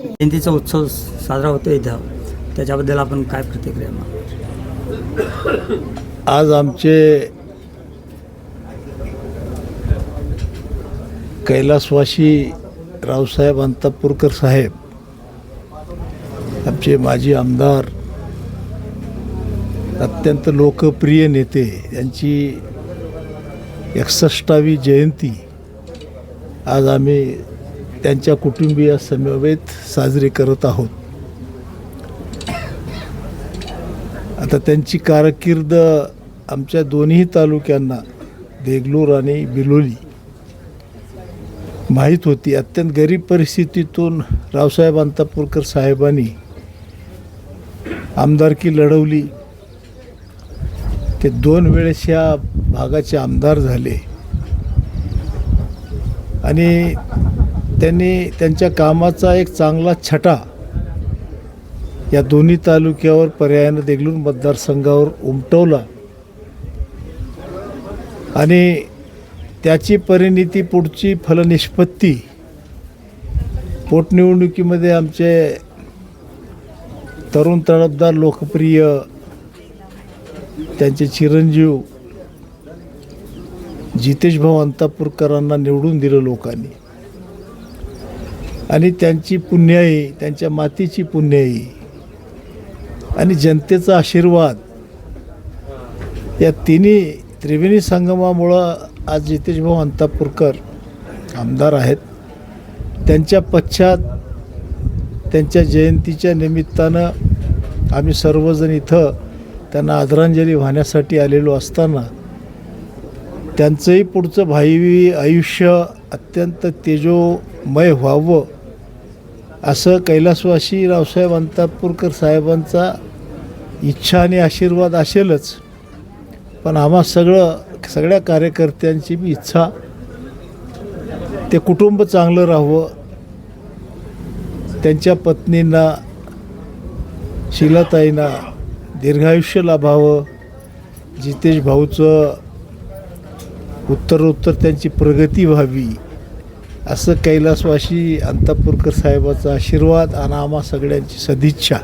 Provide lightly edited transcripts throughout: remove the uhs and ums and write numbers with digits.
जयंतीचा उत्सव साजरा होतो इथं, त्याच्याबद्दल आपण काय प्रतिक्रिया मागू? आज आमचे कैलासवासी रावसाहेब अंतापूरकर साहेब, आमचे माजी आमदार, अत्यंत लोकप्रिय नेते यांची 61वी जयंती आज आम्ही त्यांच्या कुटुंबियासमवेत साजरी करत आहोत. आता त्यांची कारकीर्द आमच्या दोन्ही तालुक्यांना, देगलूर आणि बिलोली, माहीत होती. अत्यंत गरीब परिस्थितीतून रावसाहेब अंतापूरकर साहेबांनी आमदारकी लढवली. ते 2 वेळेस या भागाचे आमदार झाले आणि त्यांनी त्यांच्या कामाचा एक चांगला छटा या दोन्ही तालुक्यावर, पर्यायानं देगलूर मतदारसंघावर उमटवला आणि त्याची परिणिती, पुढची फलनिष्पत्ती पोटनिवडणुकीमध्ये आमचे तरुण तडफदार, लोकप्रिय, त्यांचे चिरंजीव जितेशभाऊ अंतापूरकरांना निवडून दिलं लोकांनी आणि त्यांची पुण्याई, त्यांच्या मातीची पुण्याई आणि जनतेचा आशीर्वाद या तिन्ही त्रिवेणी संगमामुळं आज जितेशभाऊ अंतापूरकर आमदार आहेत. त्यांच्या पश्चात त्यांच्या जयंतीच्या निमित्तानं आम्ही सर्वजण इथं त्यांना आदरांजली वाहण्यासाठी आलेलो असताना त्यांचंही पुढचं भावी आयुष्य अत्यंत तेजोमय व्हावं असं कैलासवासी रावसाहेब अंतापूरकर साहेबांचा इच्छा आणि आशीर्वाद असेलच, पण आम्हा सगळ्या कार्यकर्त्यांची बी इच्छा, ते कुटुंब चांगलं राहावं, त्यांच्या पत्नींना, शीलाताईंना दीर्घायुष्य लाभावं, जितेश भाऊचं उत्तरोत्तर त्यांची प्रगती व्हावी, असं कैलासवासी अंतापूरकर साहेबाचा आशीर्वाद आणि आम्हा सगळ्यांची सदिच्छा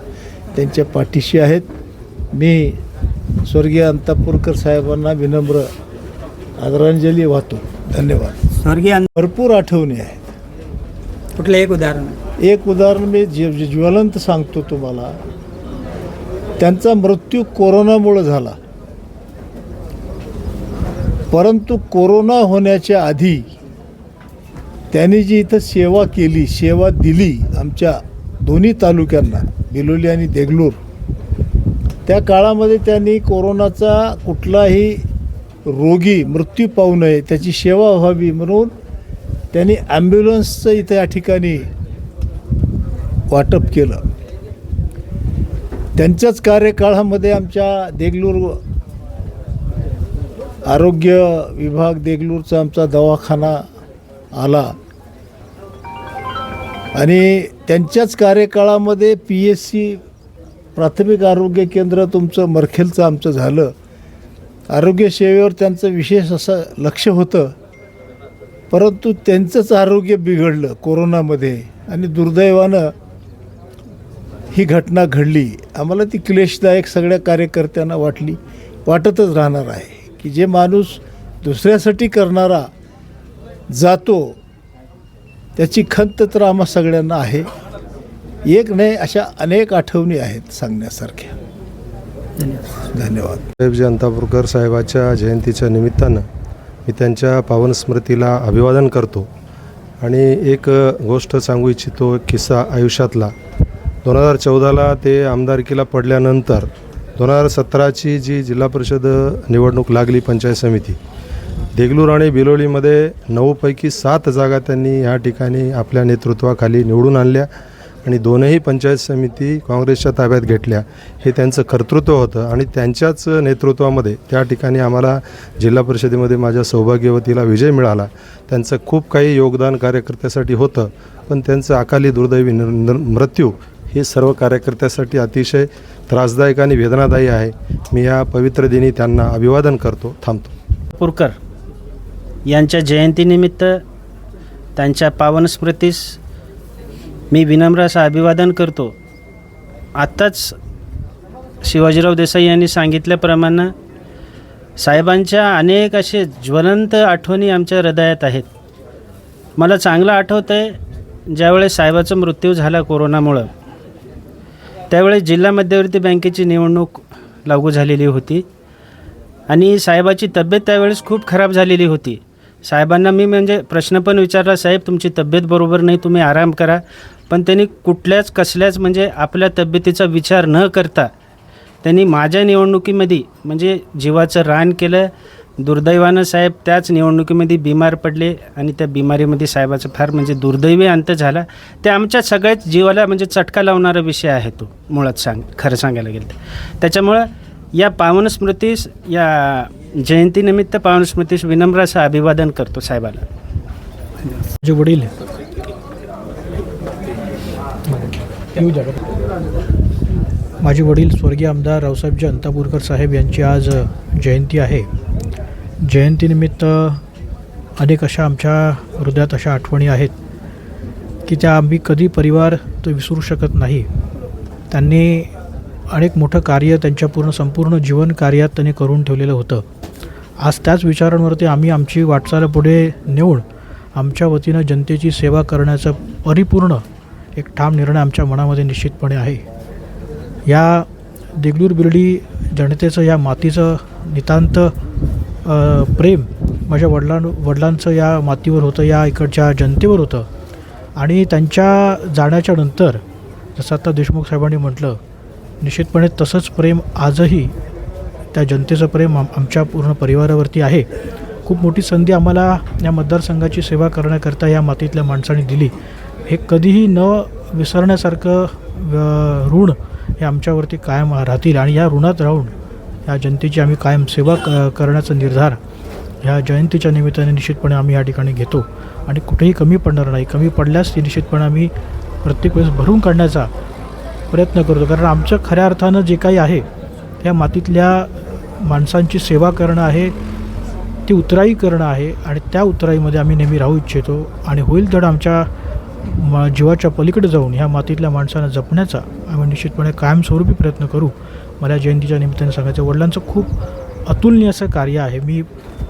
त्यांच्या पाठीशी आहेत. मी स्वर्गीय अंतापूरकर साहेबांना विनम्र आदरांजली वाहतो. धन्यवाद. स्वर्गीय भरपूर आठवणी आहेत. कुठलं एक उदाहरण? एक उदाहरण मी ज्वलंत सांगतो तुम्हाला. त्यांचा मृत्यू कोरोनामुळे झाला, परंतु कोरोना होण्याच्या आधी त्यांनी जी इथं सेवा केली, सेवा दिली आमच्या दोन्ही तालुक्यांना, बिलोली आणि देगलूर, त्या काळामध्ये त्यांनी कोरोनाचा कुठलाही रोगी मृत्यू पावू नये, त्याची सेवा व्हावी म्हणून त्यांनी ॲम्ब्युलन्सचं इथं या ठिकाणी वाटप केलं. त्यांच्याच कार्यकाळामध्ये आमच्या देगलूर आरोग्य विभाग, देगलूरचा आमचा दवाखाना आला आणि त्यांच्याच कार्यकाळामध्ये PSC प्राथमिक आरोग्य केंद्र तुमचं मरखेलचं आमचं झालं. आरोग्य सेवेवर त्यांचं विशेष असं लक्ष होतं, परंतु त्यांचंच आरोग्य बिघडलं कोरोनामध्ये आणि दुर्दैवानं ही घटना घडली. आम्हाला ती क्लेशदायक सगळ्या कार्यकर्त्यांना वाटतच राहणार आहे की जे माणूस दुसऱ्यासाठी करणारा जातो त्याची खंत तर आम्हा सगळ्यांना आहे. एक नाही, अशा अनेक आठवणी आहेत सांगण्यासारख्या. धन्यवाद. साहेबजी अंतापूरकर साहेबाच्या जयंतीच्या निमित्तानं मी त्यांच्या पावन स्मृतीला अभिवादन करतो आणि एक गोष्ट सांगू इच्छितो. किस्सा आयुष्यातला. 2014ला ते आमदारकीला पडल्यानंतर 2017ची जी जिल्हा परिषद निवडणूक लागली, पंचायत समिती, देगलूर आणि बिलोलीमध्ये 9 पैकी 7 जागा त्यांनी या ठिकाणी आपल्या नेतृत्वाखाली निवडून आणल्या आणि 2ही पंचायत समिती काँग्रेसच्या ताब्यात घेतल्या. हे त्यांचं कर्तृत्व होतं आणि त्यांच्याच नेतृत्वामध्ये त्या ठिकाणी आम्हाला जिल्हा परिषदेमध्ये माझ्या सौभाग्यवतीला विजय मिळाला. त्यांचं खूप काही योगदान कार्यकर्त्यासाठी होतं, पण त्यांचं अकाली दुर्दैवी मृत्यू हे सर्व कार्यकर्त्यासाठी अतिशय त्रासदायक आणि वेदनादायी आहे. मी या पवित्र दिनी त्यांना अभिवादन करतो. थांबतो. पुरकर यांच्या जयंतीनिमित्त त्यांच्या पावन स्मृतीस मी विनम्र असं अभिवादन करतो. आत्ताच शिवाजीराव देसाई यांनी सांगितल्याप्रमाणे साहेबांच्या अनेक असे ज्वलंत आठवणी आमच्या हृदयात आहेत. मला चांगलं आठवतं आहे, ज्यावेळेस साहेबाचा मृत्यू झाला कोरोनामुळं, त्यावेळेस जिल्हा मध्यवर्ती बँकेची निवडणूक लागू झालेली होती आणि साहेबाची तब्येत त्यावेळेस खूप खराब झालेली होती. साहेबांना मी म्हणजे प्रश्न पण विचारला, साहेब तुमची तब्येत बरोबर नाही, तुम्ही आराम करा. पण त्यांनी कुठल्याच कसल्याच म्हणजे आपल्या तब्येतीचा विचार न करता त्यांनी माझ्या निवडणुकीमध्ये म्हणजे जीवाचं रान केलं. दुर्दैवानं साहेब त्याच निवडणुकीमध्ये बिमार पडले आणि त्या बिमारीमध्ये साहेबाचा फार म्हणजे दुर्दैवी अंत झाला. ते आमच्या सगळ्याच जीवाला म्हणजे चटका लावणारा विषय आहे तो, मुळात खरं सांगायला गेलं तर. त्याच्यामुळं या पावन स्मृतीस, या जयंतीनिमित्त पावन स्मृतीस विनम्र असं अभिवादन करतो साहेबाला. जे वडील माझे वडील स्वर्गीय आमदार रावसाहेबजी अंतापूरकर साहेब यांची आज जयंती आहे. जयंतीनिमित्त अनेक अशा आमच्या हृदयात अशा आठवणी आहेत की त्या आम्ही कधी परिवार तो विसरू शकत नाही. त्यांनी अनेक मोठं कार्य त्यांच्या संपूर्ण जीवन कार्यात त्यांनी करून ठेवलेलं होतं. आज त्याच विचारांवरती आम्ही आमची वाटचाल पुढे नेऊन आमच्या वतीनं जनतेची सेवा करण्याचा परिपूर्ण एक ठाम निर्णय आमच्या मनामध्ये निश्चितपणे आहे. या देगलूर बिर्डी जनतेचं, या मातीचं नितांत प्रेम माझ्या वडिलांचं या मातीवर होतं, या इकडच्या जनतेवर होतं. आणि त्यांच्या जाण्याच्या नंतर जसं आता देशमुख साहेबांनी म्हटलं, निश्चितपणे तसंच प्रेम आजही त्या जनतेचं प्रेम आमच्या पूर्ण परिवारावरती आहे. खूप मोठी संधी आम्हाला या मतदारसंघाची सेवा करण्याकरता या मातीतल्या माणसांनी दिली. हे कधीही न विसरण्यासारखं ऋण हे आमच्यावरती कायम राहतील आणि या ऋणात राहून या जनतेची आम्ही कायम सेवा करण्याचा निर्धार ह्या जयंतीच्या निमित्ताने निश्चितपणे आम्ही या ठिकाणी घेतो आणि कुठेही कमी पडणार नाही. कमी पडल्यास ती निश्चितपणे आम्ही प्रत्येक वेळेस भरून काढण्याचा प्रयत्न करतो. कारण आमचं खऱ्या अर्थानं जे काही आहे त्या मातीतल्या माणसांची सेवा करणं आहे, ती उतराई करणं आहे आणि त्या उतराईमध्ये आम्ही नेहमी राहू इच्छितो आणि होईल तेवढं आमच्या जीवाच्या पलीकडे जाऊन ह्या मातीतल्या माणसांना जपण्याचा आम्ही निश्चितपणे कायमस्वरूपी प्रयत्न करू. मला जयंतीच्या निमित्ताने सांगायचं, वडिलांचं खूप अतुलनीय असं कार्य आहे. मी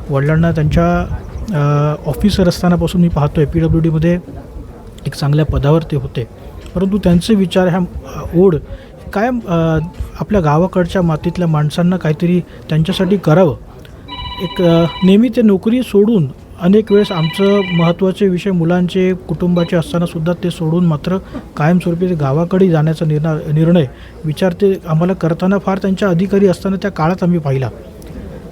वडिलांना त्यांच्या ऑफिसर असतानापासून मी पाहतो आहे, PWDमध्ये एक चांगल्या पदावर ते होते. परंतु त्यांचे विचार ह्या ओढ कायम आपल्या गावाकडच्या मातीतल्या माणसांना काहीतरी त्यांच्यासाठी करावं. एक नेहमी ते नोकरी सोडून अनेक वेळेस आमचं महत्त्वाचे विषय मुलांचे, कुटुंबाचे असतानासुद्धा ते सोडून मात्र कायमस्वरूपी ते गावाकडे जाण्याचा निर्णय विचार ते आम्हाला करताना फार त्यांच्या अधिकारी असताना त्या काळात आम्ही पाहिला.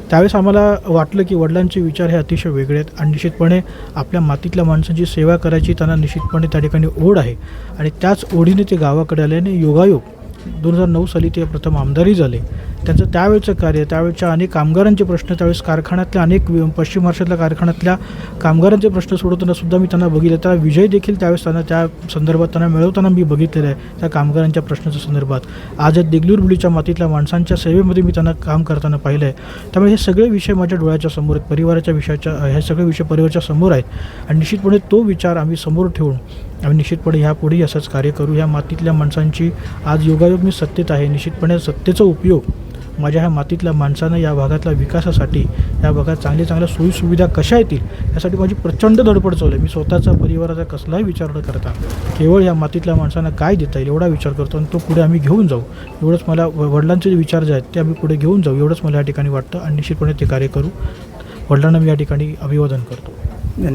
त्यावेळेस आम्हाला वाटलं की वडिलांचे विचार हे अतिशय वेगळे आहेत आणि निश्चितपणे आपल्या मातीतल्या माणसांची सेवा करायची त्यांना निश्चितपणे त्या ठिकाणी ओढ आहे आणि त्याच ओढीने ते गावाकडे आले आणि योगायोग 2009 साली ते प्रथम आमदारही झाले. त्यांचं त्यावेळचं कार्य, त्यावेळच्या अनेक कामगारांचे प्रश्न, त्यावेळेस कारखान्यातल्या अनेक पश्चिम महाराष्ट्रातल्या कारखान्यातल्या कामगारांचे प्रश्न सोडवताना सुद्धा मी त्यांना बघितलं. त्याला विजय देखील त्यावेळेस त्यांना त्या संदर्भात त्यांना मिळवताना मी बघितलेलं आहे, त्या कामगारांच्या प्रश्नाच्या संदर्भात. आज देगलूर बिर्डीच्या मातीतल्या माणसांच्या सेवेमध्ये मी त्यांना काम करताना पाहिलं आहे. त्यामुळे हे सगळे विषय माझ्या डोळ्याच्या समोर आहेत, परिवाराच्या विषयाच्या, हे सगळे विषय परिवाराच्या समोर आहेत आणि निश्चितपणे तो विचार आम्ही समोर ठेवून आम्ही निश्चितपणे ह्यापुढेही असंच कार्य करू. ह्या मातीतल्या माणसांची आज योगायोग मी सत्तेत आहे, निश्चितपणे सत्तेचा उपयोग माझ्या ह्या मातीतल्या माणसानं या भागातल्या विकासासाठी, या भागात चांगल्या सोयीसुविधा कशा येतील यासाठी माझी प्रचंड धडपड चालू आहे. मी स्वतःचा परिवाराचा कसलाही विचार न करता केवळ या मातीतल्या माणसांना काय देता येईल एवढा विचार करतो आणि तो पुढे आम्ही घेऊन जाऊ. एवढंच मला वडिलांचे जे विचार जे आहेत ते आम्ही पुढे घेऊन जाऊ एवढंच मला या ठिकाणी वाटतं आणि निश्चितपणे ते कार्य करू. वडिलांना मी या ठिकाणी अभिवादन करतो. धन्यवाद.